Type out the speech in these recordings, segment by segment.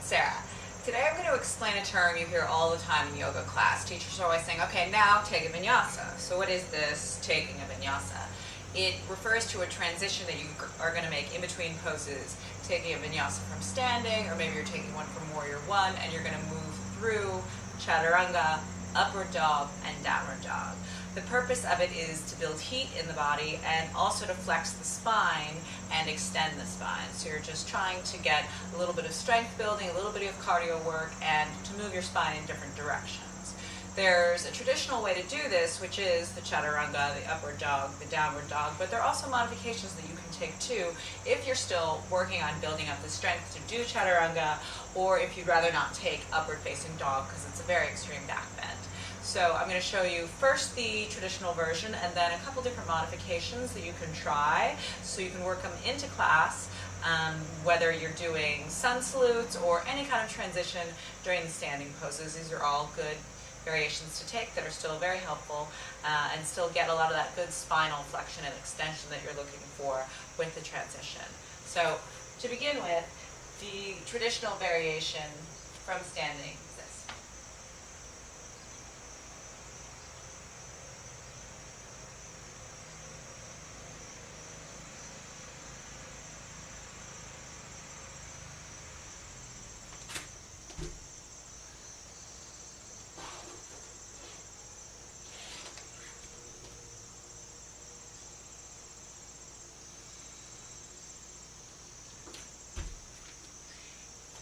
Sarah. Today I'm going to explain a term you hear all the time in yoga class. Teachers are always saying, okay, now take a vinyasa. So what is this taking a vinyasa? It refers to a transition that you are going to make in between poses, taking a vinyasa from standing, or maybe you're taking one from warrior one, and you're going to move through chaturanga, upward dog, and downward dog. The purpose of it is to build heat in the body and also to flex the spine and extend the spine. So you're just trying to get a little bit of strength building, a little bit of cardio work, and to move your spine in different directions. There's a traditional way to do this, which is the chaturanga, the upward dog, the downward dog, but there are also modifications that you can take too if you're still working on building up the strength to do chaturanga, or if you'd rather not take upward facing dog because it's a very extreme back bend. So I'm going to show you first the traditional version and then a couple different modifications that you can try so you can work them into class, whether you're doing sun salutes or any kind of transition during the standing poses. These are all good variations to take that are still very helpful and still get a lot of that good spinal flexion and extension that you're looking for with the transition. So to begin with, the traditional variation from standing is this.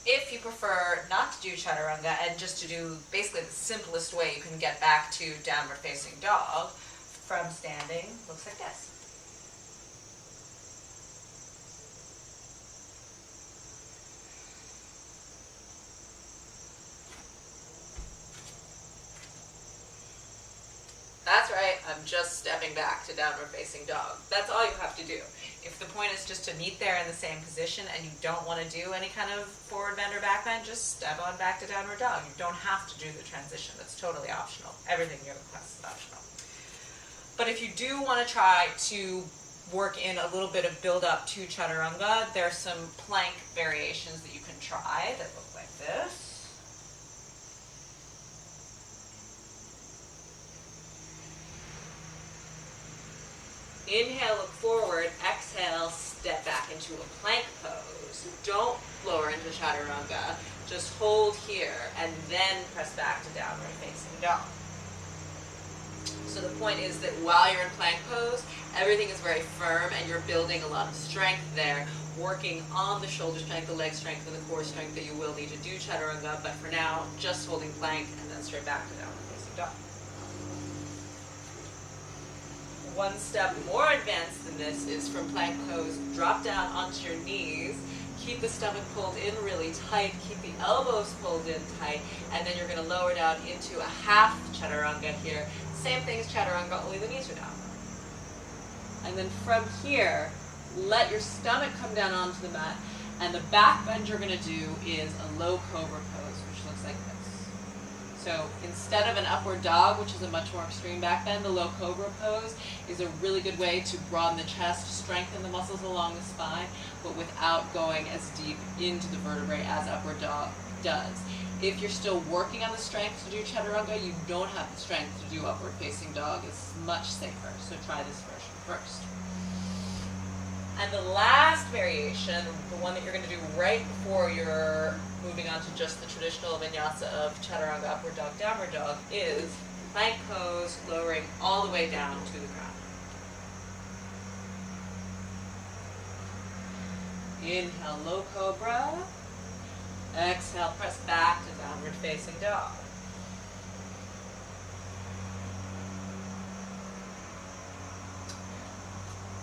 If you prefer not to do chaturanga and just to do basically the simplest way you can get back to downward facing dog from standing, looks like this. That's right, I'm just stepping back to downward facing dog. That's all you have to do. If the point is just to meet there in the same position and you don't want to do any kind of forward bend or back bend, just step on back to downward dog. You don't have to do the transition. That's totally optional. Everything in yoga class is optional. But if you do want to try to work in a little bit of build up to chaturanga, there's some plank variations that you can try that look like this. Inhale, look forward. Exhale, step back into a plank pose. Don't lower into chaturanga. Just hold here and then press back to downward facing dog. So the point is that while you're in plank pose, everything is very firm and you're building a lot of strength there, working on the shoulder strength, the leg strength, and the core strength that you will need to do chaturanga, but for now, just holding plank and then straight back to downward facing dog. One step more advanced than this is from plank pose, drop down onto your knees, keep the stomach pulled in really tight, keep the elbows pulled in tight, and then you're going to lower down into a half chaturanga here. Same thing as chaturanga, only the knees are down. And then from here, let your stomach come down onto the mat, and the back bend you're going to do is a low cobra pose, which looks like this. So instead of an upward dog, which is a much more extreme back bend, the low cobra pose is a really good way to broaden the chest, strengthen the muscles along the spine, but without going as deep into the vertebrae as upward dog does. If you're still working on the strength to do chaturanga, you don't have the strength to do upward facing dog. It's much safer, so try this version first. And the last variation, the one that you're going to do right before you're moving on to just the traditional vinyasa of chaturanga, upward dog, downward dog, is plank pose, lowering all the way down to the ground. Inhale, low cobra. Exhale, press back to downward facing dog.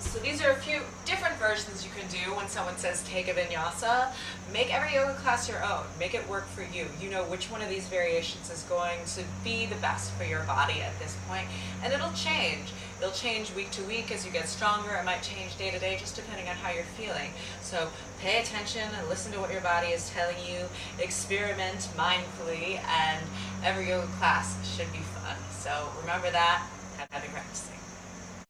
So these are a few different versions you can do when someone says take a vinyasa. Make every yoga class your own. Make it work for you. You know which one of these variations is going to be the best for your body at this point. And it'll change. It'll change week to week as you get stronger. It might change day to day just depending on how you're feeling. So pay attention and listen to what your body is telling you. Experiment mindfully, and every yoga class should be fun. So remember that and happy practicing.